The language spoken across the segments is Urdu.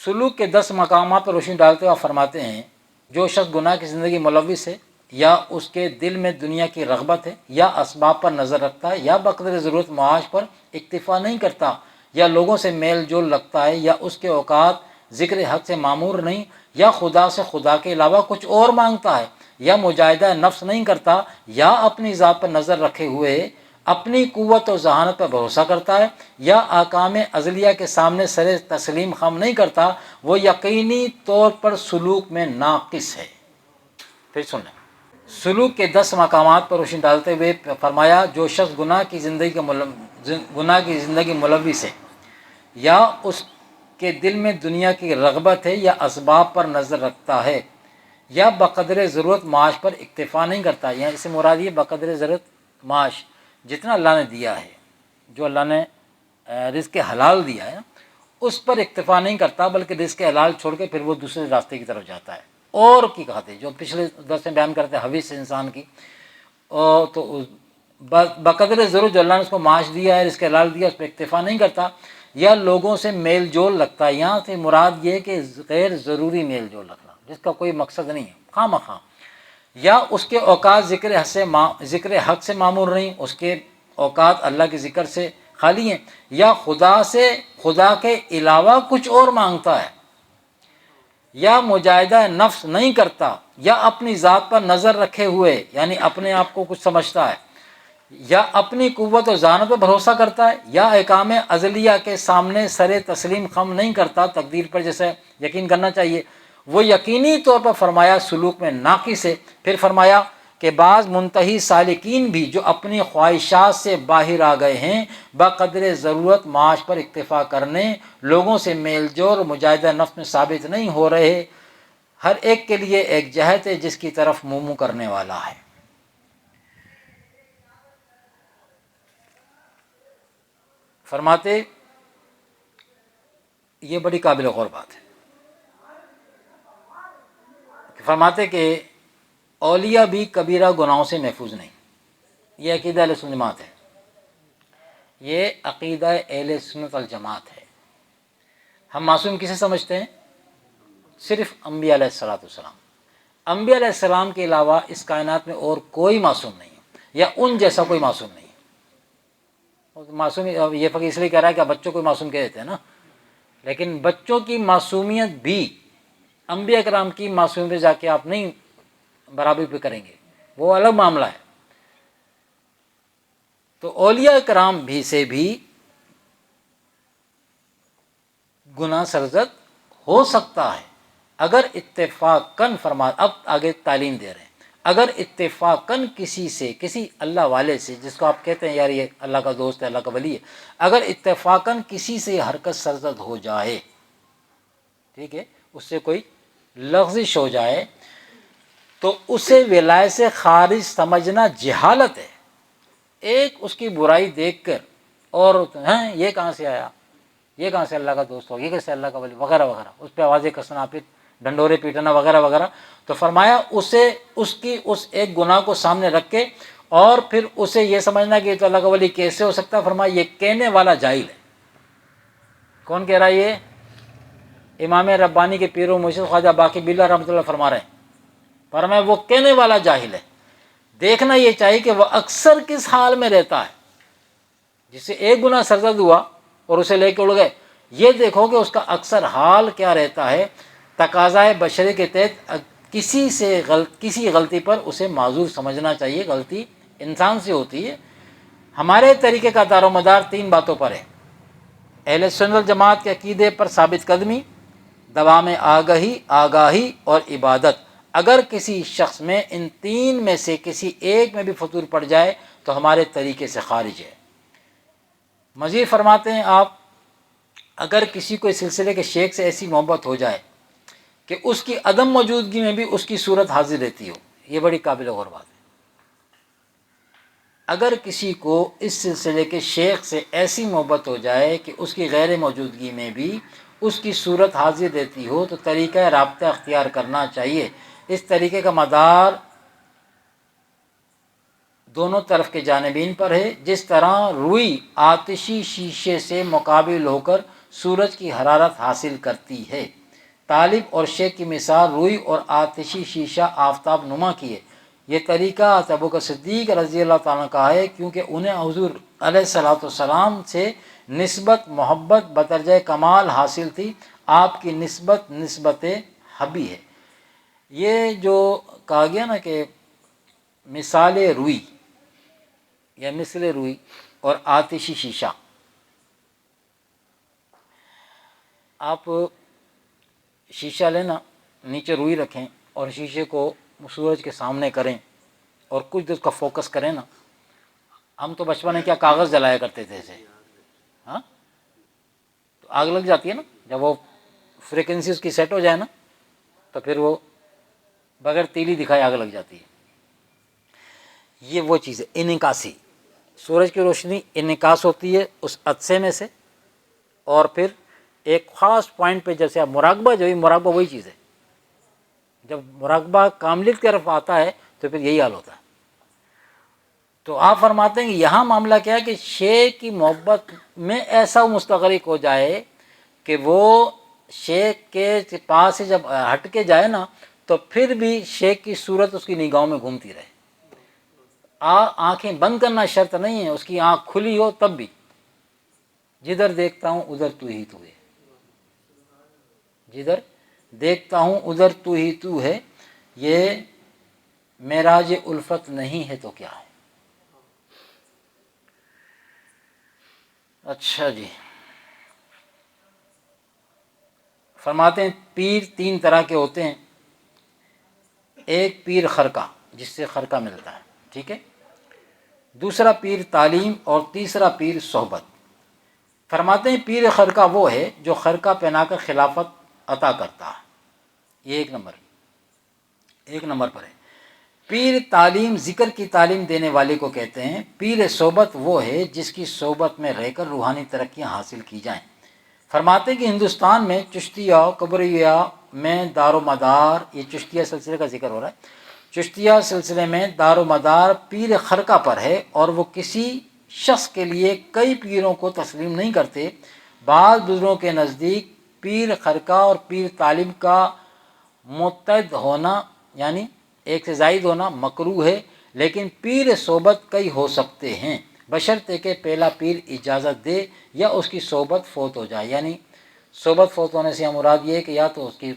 سلوک کے 10 مقامات پر روشنی ڈالتے ہوئے آپ فرماتے ہیں جو شخص گناہ کی زندگی ملوث ہے یا اس کے دل میں دنیا کی رغبت ہے یا اسباب پر نظر رکھتا ہے یا بقدر ضرورت معاش پر اکتفا نہیں کرتا یا لوگوں سے میل جول رکھتا ہے یا اس کے اوقات ذکر حق سے معمور نہیں یا خدا سے خدا کے علاوہ کچھ اور مانگتا ہے یا مجاہدہ نفس نہیں کرتا یا اپنی ذات پر نظر رکھے ہوئے اپنی قوت و ذہانت پر بھروسہ کرتا ہے یا احکام ازلیہ کے سامنے سر تسلیم خم نہیں کرتا، وہ یقینی طور پر سلوک میں ناقص ہے۔ پھر سن لیں، سلوک کے 10 مقامات پر روشنی ڈالتے ہوئے فرمایا جو شخص گناہ کی زندگی ملوث ہے یا اس کے دل میں دنیا کی رغبت ہے یا اسباب پر نظر رکھتا ہے یا بقدر ضرورت معاش پر اکتفا نہیں کرتا، یہاں اس سے مراد یہ بقدر ضرورت معاش جتنا اللہ نے دیا ہے، جو اللہ نے رزق حلال دیا ہے اس پر اکتفا نہیں کرتا، بلکہ رزق حلال چھوڑ کے پھر وہ دوسرے راستے کی طرف جاتا ہے اور کی کہتے جو پچھلے درس میں بیان کرتے ہیں حویث انسان کی، تو بقدر ضرورت جو اللہ نے اس کو معاش دیا ہے، رزق حلال دیا، اس پر اکتفا نہیں کرتا یا لوگوں سے میل جول رکھتا ہے۔ یہاں سے مراد یہ کہ غیر ضروری میل جول رکھنا جس کا کوئی مقصد نہیں ہے، خواہ مخواہ، یا اس کے اوقات ذکر حق سے معمور نہیں، اس کے اوقات اللہ کے ذکر سے خالی ہیں، یا خدا کے علاوہ کچھ اور مانگتا ہے، یا مجاہدہ نفس نہیں کرتا، یا اپنی ذات پر نظر رکھے ہوئے یعنی اپنے آپ کو کچھ سمجھتا ہے، یا اپنی قوت و ذہانت پر بھروسہ کرتا ہے، یا احکام ازلیہ کے سامنے سر تسلیم خم نہیں کرتا، تقدیر پر جیسے یقین کرنا چاہیے، وہ یقینی طور پر فرمایا سلوک میں ناقص ہے۔ پھر فرمایا کہ بعض منتہی سالکین بھی جو اپنی خواہشات سے باہر آ گئے ہیں، بقدر ضرورت معاش پر اکتفا کرنے، لوگوں سے میل جول مجاہدہ نفس میں ثابت نہیں ہو رہے، ہر ایک کے لیے ایک جہت ہے جس کی طرف منہ کرنے والا ہے۔ فرماتے یہ بڑی قابل غور بات ہے، فرماتے کہ اولیاء بھی کبیرہ گناہوں سے محفوظ نہیں، یہ عقیدہ اہل سنت جماعت ہے، یہ عقیدہ اہل سنت الجماعت ہے۔ ہم معصوم کسے سمجھتے ہیں؟ صرف انبیاء علیہ السلام۔ انبیاء علیہ السلام کے علاوہ اس کائنات میں اور کوئی معصوم نہیں ہے، یا ان جیسا کوئی معصوم نہیں ہے۔ معصوم یہ فقیر اس لیے کہہ رہا ہے کہ بچوں کو معصوم کہہ دیتے ہیں نا، لیکن بچوں کی معصومیت بھی انبیاء کرام کی معصومیت پہ جا کے آپ نہیں برابری پہ کریں گے، وہ الگ معاملہ ہے۔ تو اولیاء کرام بھی سے بھی گناہ سرزد ہو سکتا ہے اگر اتفاقاً اب آگے تعلیم دے رہے ہیں، اگر اتفاقاً کسی اللہ والے سے، جس کو آپ کہتے ہیں یار یہ اللہ کا دوست ہے، اللہ کا ولی ہے، اگر اتفاقاً کسی سے حرکت سرزد ہو جائے، ٹھیک ہے، اس سے کوئی لغزش ہو جائے، تو اسے ولایت سے خارج سمجھنا جہالت ہے۔ ایک اس کی برائی دیکھ کر اور یہ کہاں سے آیا، یہ کہاں سے اللہ کا دوست ہو، یہ کیسے اللہ کا ولی وغیرہ وغیرہ، اس پہ آوازیں کسنا، پھر ڈنڈورے پیٹنا وغیرہ وغیرہ، تو فرمایا اسے اس ایک گناہ کو سامنے رکھ کے اور پھر اسے یہ سمجھنا کہ یہ تو اللہ کا ولی کیسے ہو سکتا ہے، فرمایا یہ کہنے والا جاہل ہے۔ کون کہہ رہا ہے یہ؟ امام ربانی کے پیر و مرشد خواجہ باقی باللہ رحمۃ اللہ فرما رہے ہیں، فرمایا وہ کہنے والا جاہل ہے۔ دیکھنا یہ چاہیے کہ وہ اکثر کس حال میں رہتا ہے، جسے ایک گناہ سرزد ہوا اور اسے لے کے اڑ گئے، یہ دیکھو کہ اس کا اکثر حال کیا رہتا ہے۔ تقاضائے بشری کے تحت کسی غلطی پر اسے معذور سمجھنا چاہیے، غلطی انسان سے ہوتی ہے۔ ہمارے طریقے کا دار و مدار 3 باتوں پر ہے: اہل سنت جماعت کے عقیدے پر ثابت قدمی، دوام آگاہی اور عبادت۔ اگر کسی شخص میں ان 3 میں سے کسی ایک میں بھی فطور پڑ جائے تو ہمارے طریقے سے خارج ہے۔ مزید فرماتے ہیں آپ، اگر کسی کو اس سلسلے کے شیخ سے ایسی محبت ہو جائے کہ اس کی عدم موجودگی میں بھی اس کی صورت حاضر رہتی ہو، یہ بڑی قابل غور بات ہے۔ اگر کسی کو اس سلسلے کے شیخ سے ایسی محبت ہو جائے کہ اس کی غیر موجودگی میں بھی اس کی صورت حاضر رہتی ہو تو طریقہ رابطہ اختیار کرنا چاہیے۔ اس طریقے کا مدار دونوں طرف کے جانبین پر ہے، جس طرح روئی آتشی شیشے سے مقابل ہو کر سورج کی حرارت حاصل کرتی ہے۔ طالب اور شیخ کی مثال روئی اور آتشی شیشہ آفتاب نما کی ہے۔ یہ طریقہ ابو بکر صدیق رضی اللہ تعالیٰ کا ہے، کیونکہ انہیں حضور علیہ الصلوۃ والسلام سے نسبت محبت بدرجہ کمال حاصل تھی۔ آپ کی نسبت حبی ہے۔ یہ جو کہا گیا نا کہ مثال روئی یا مثل روئی اور آتشی شیشہ، آپ شیشہ لینا، نیچے روئی رکھیں اور شیشے کو سورج کے سامنے کریں اور کچھ دیر اس کا فوکس کریں نا۔ ہم تو بچپن میں کیا کاغذ جلایا کرتے تھے اسے، ہاں تو آگ لگ جاتی ہے نا، جب وہ فریکوینسی اس کی سیٹ ہو جائے نا تو پھر وہ بغیر تیلی دکھائے آگ لگ جاتی ہے۔ یہ وہ چیز ہے انعکاسی، سورج کی روشنی انعکاس ہوتی ہے اس عدسے میں سے، اور پھر ایک خاص پوائنٹ پہ جیسے آپ مراقبہ، جو مراقبہ وہی چیز ہے، جب مراقبہ کاملیت کی طرف آتا ہے تو پھر یہی حال ہوتا ہے۔ تو آپ فرماتے ہیں کہ یہاں معاملہ کیا ہے کہ شیخ کی محبت میں ایسا مستغرق ہو جائے کہ وہ شیخ کے پاس سے جب ہٹ کے جائے نا تو پھر بھی شیخ کی صورت اس کی نگاہوں میں گھومتی رہے۔ آنکھیں بند کرنا شرط نہیں ہے، اس کی آنکھ کھلی ہو تب بھی، جدھر دیکھتا ہوں ادھر تو ہی تو ہے، جدھر دیکھتا ہوں ادھر تو ہی تو ہے۔ یہ معراج الفت نہیں ہے تو کیا ہے؟ اچھا جی، فرماتے ہیں پیر تین طرح کے ہوتے ہیں۔ ایک پیر خرقہ، جس سے خرقہ ملتا ہے، ٹھیک ہے، دوسرا پیر تعلیم، اور تیسرا پیر صحبت۔ فرماتے ہیں پیر خرقہ وہ ہے جو خرقہ پہنا کر خلافت عطا کرتا ہے، یہ ایک نمبر پر ہے۔ پیر تعلیم ذکر کی تعلیم دینے والے کو کہتے ہیں۔ پیر صحبت وہ ہے جس کی صحبت میں رہ کر روحانی ترقیاں حاصل کی جائیں۔ فرماتے ہیں کہ ہندوستان میں چشتیہ قبریہ میں دار و مدار، یہ چشتیہ سلسلے کا ذکر ہو رہا ہے، چشتیہ سلسلے میں دار و مدار پیر خرقہ پر ہے، اور وہ کسی شخص کے لیے کئی پیروں کو تسلیم نہیں کرتے۔ بعض بزرگوں کے نزدیک پیر خرقہ اور پیر تعلیم کا متحد ہونا یعنی ایک سے زائد ہونا مکروہ ہے، لیکن پیر صحبت کئی ہو سکتے ہیں بشرطے کہ پہلا پیر اجازت دے یا اس کی صحبت فوت ہو جائے۔ یعنی صحبت فوت ہونے سے مراد یہ ہے کہ یا تو اس کی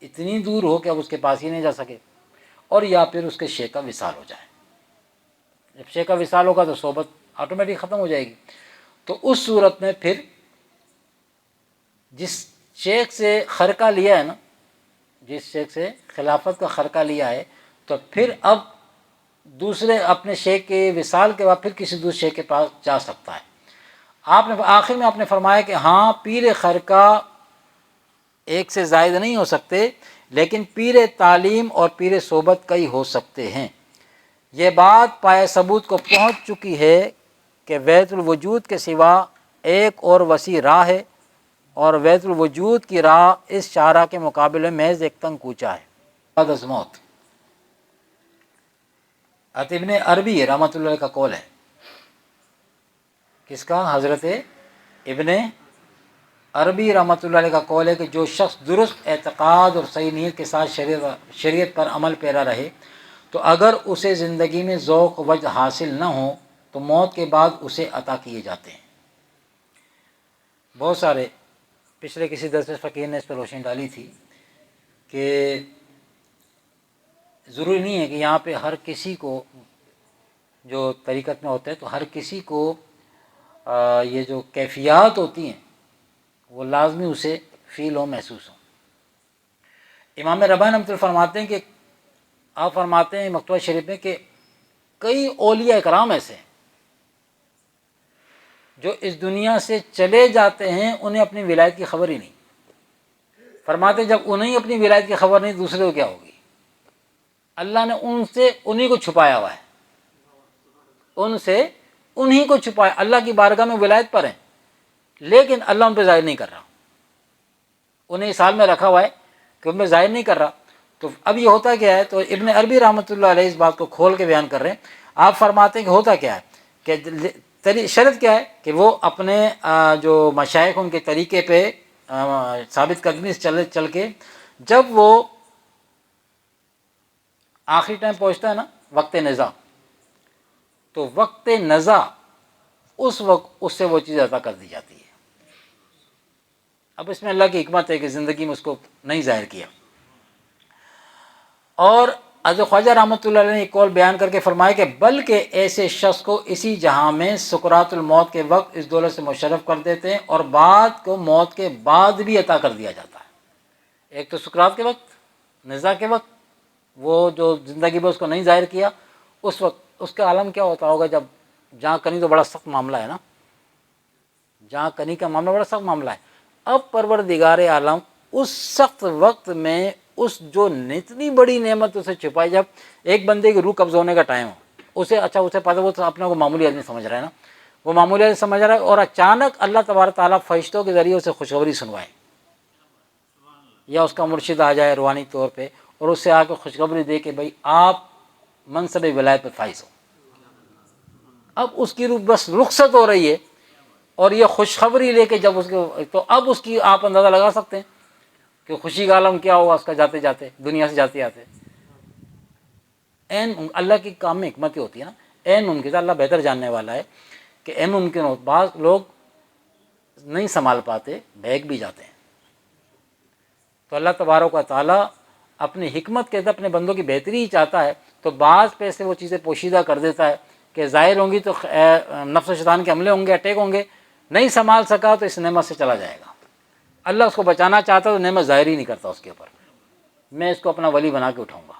اتنی دور ہو کہ اب اس کے پاس ہی نہیں جا سکے، اور یا پھر اس کے شیخ کا وصال ہو جائے۔ جب شیخ کا وصال ہوگا تو صحبت آٹومیٹک ختم ہو جائے گی۔ تو اس صورت میں پھر جس شیخ سے خرقہ لیا ہے نا، جس شیخ سے خلافت کا خرقہ لیا ہے، تو پھر اب دوسرے اپنے شیخ کے وصال کے بعد پھر کسی دوسرے شیخ کے پاس جا سکتا ہے۔ آپ نے آخر میں آپ نے فرمایا کہ ہاں پیر خرقہ ایک سے زائد نہیں ہو سکتے، لیکن پیر تعلیم اور پیر صحبت کئی ہو سکتے ہیں۔ یہ بات پائے ثبوت کو پہنچ چکی ہے کہ وحدت الوجود کے سوا ایک اور وسیع راہ ہے، اور وحدت الوجود کی راہ اس شاہراہ کے مقابلے میں محض ایک تنگ کوچہ ہے۔ بعد از موت، ابن عربی رحمۃ اللہ علیہ کا قول ہے، کس کا؟ حضرت ابن عربی رحمۃ اللہ علیہ کا قول ہے کہ جو شخص درست اعتقاد اور صحیح نیت کے ساتھ شریعت پر عمل پیرا رہے تو اگر اسے زندگی میں ذوق وجد حاصل نہ ہو تو موت کے بعد اسے عطا کیے جاتے ہیں۔ بہت سارے پچھلے کسی درس فقیر نے اس پر روشنی ڈالی تھی کہ ضروری نہیں ہے کہ یہاں پہ ہر کسی کو جو طریقت میں ہوتا ہے تو ہر کسی کو یہ جو کیفیات ہوتی ہیں وہ لازمی اسے فیل ہو، محسوس ہو۔ امام ربانی رحمۃ اللہ فرماتے ہیں کہ آپ فرماتے ہیں مکتوبہ شریف میں کہ کئی اولیاء اکرام ایسے ہیں جو اس دنیا سے چلے جاتے ہیں، انہیں اپنی ولایت کی خبر ہی نہیں۔ فرماتے ہیں جب انہیں اپنی ولایت کی خبر نہیں، دوسرے کو کیا ہوگی؟ اللہ نے ان سے انہی کو چھپایا ہوا ہے، ان سے انہی کو چھپایا۔ اللہ کی بارگاہ میں ولایت پر ہیں لیکن اللہ ان پہ ظاہر نہیں کر رہا، انہیں اس حال میں رکھا ہوا ہے کہ ان پہ ظاہر نہیں کر رہا۔ تو اب یہ ہوتا کیا ہے؟ تو ابن عربی رحمۃ اللہ علیہ اس بات کو کھول کے بیان کر رہے ہیں۔ آپ فرماتے ہیں کہ ہوتا کیا ہے کہ شرط کیا ہے کہ وہ اپنے جو مشائخ ان کے طریقے پہ ثابت قدمی سے چل کے جب وہ آخری ٹائم پہنچتا ہے نا وقت نزا، تو وقت نزا اس وقت اس سے وہ چیز عطا کر دی جاتی ہے۔ اب اس میں اللہ کی حکمت ہے کہ زندگی میں اس کو نہیں ظاہر کیا۔ اور حضرت خواجہ رحمۃ اللہ علیہ نے ایک قول بیان کر کے فرمایا کہ بلکہ ایسے شخص کو اسی جہاں میں سکرات الموت کے وقت اس دولت سے مشرف کر دیتے ہیں، اور بعد کو موت کے بعد بھی عطا کر دیا جاتا ہے۔ ایک تو سکرات کے وقت، نزا کے وقت، وہ جو زندگی میں اس کو نہیں ظاہر کیا، اس وقت اس کا عالم کیا ہوتا ہوگا جب جہاں کنی تو بڑا سخت معاملہ ہے نا، جہاں کنی کا معاملہ بڑا سخت معاملہ ہے۔ اب پروردگار عالم اس سخت وقت میں اس جو اتنی بڑی نعمت اسے چھپائی، جب ایک بندے کی روح قبض ہونے کا ٹائم ہو، اسے پتہ، وہ تو اپنے کو معمولی آدمی سمجھ رہا ہے نا، وہ معمولی آدمی سمجھ رہا ہے، اور اچانک اللہ تبارک تعالیٰ فرشتوں کے ذریعے اسے خوشخبری سنوائے، یا اس کا مرشد آ جائے روحانی طور پہ اور اس سے آ کے خوشخبری دے کہ بھائی آپ منصب ولایت پہ فائز ہو۔ اب اس کی روح بس رخصت ہو رہی ہے، اور یہ خوشخبری لے کے جب اس کے، تو اب اس کی آپ اندازہ لگا سکتے ہیں کہ خوشی کا عالم کیا ہوگا اس کا جاتے جاتے، دنیا سے جاتے جاتے۔ اللہ کی کام میں حکمت ہوتی ہے نا، این ممکن، اللہ بہتر جاننے والا ہے کہ این ممکن ہو، بعض لوگ نہیں سنبھال پاتے، بہک بھی جاتے ہیں۔ تو اللہ تبارک و تعالیٰ اپنی حکمت کے اندر اپنے بندوں کی بہتری ہی چاہتا ہے، تو بعض پہ سے وہ چیزیں پوشیدہ کر دیتا ہے کہ ظاہر ہوں گی تو نفس و شیطان کے حملے ہوں گے، اٹیک ہوں گے، نہیں سنبھال سکا تو اس نعمت سے چلا جائے گا۔ اللہ اس کو بچانا چاہتا تو نعمت ظاہر ہی نہیں کرتا اس کے اوپر، میں اس کو اپنا ولی بنا کے اٹھاؤں گا،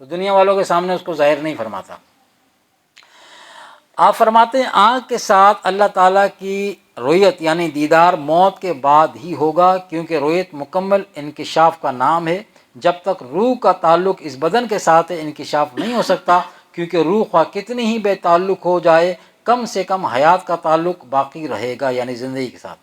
تو دنیا والوں کے سامنے اس کو ظاہر نہیں فرماتا۔ آپ فرماتے ہیں آنکھ کے ساتھ اللہ تعالیٰ کی رؤیت یعنی دیدار موت کے بعد ہی ہوگا، کیونکہ رؤیت مکمل انکشاف کا نام ہے۔ جب تک روح کا تعلق اس بدن کے ساتھ ہے انکشاف نہیں ہو سکتا، کیونکہ روح خواہ کتنی ہی بے تعلق ہو جائے کم سے کم حیات کا تعلق باقی رہے گا، یعنی زندگی کے ساتھ۔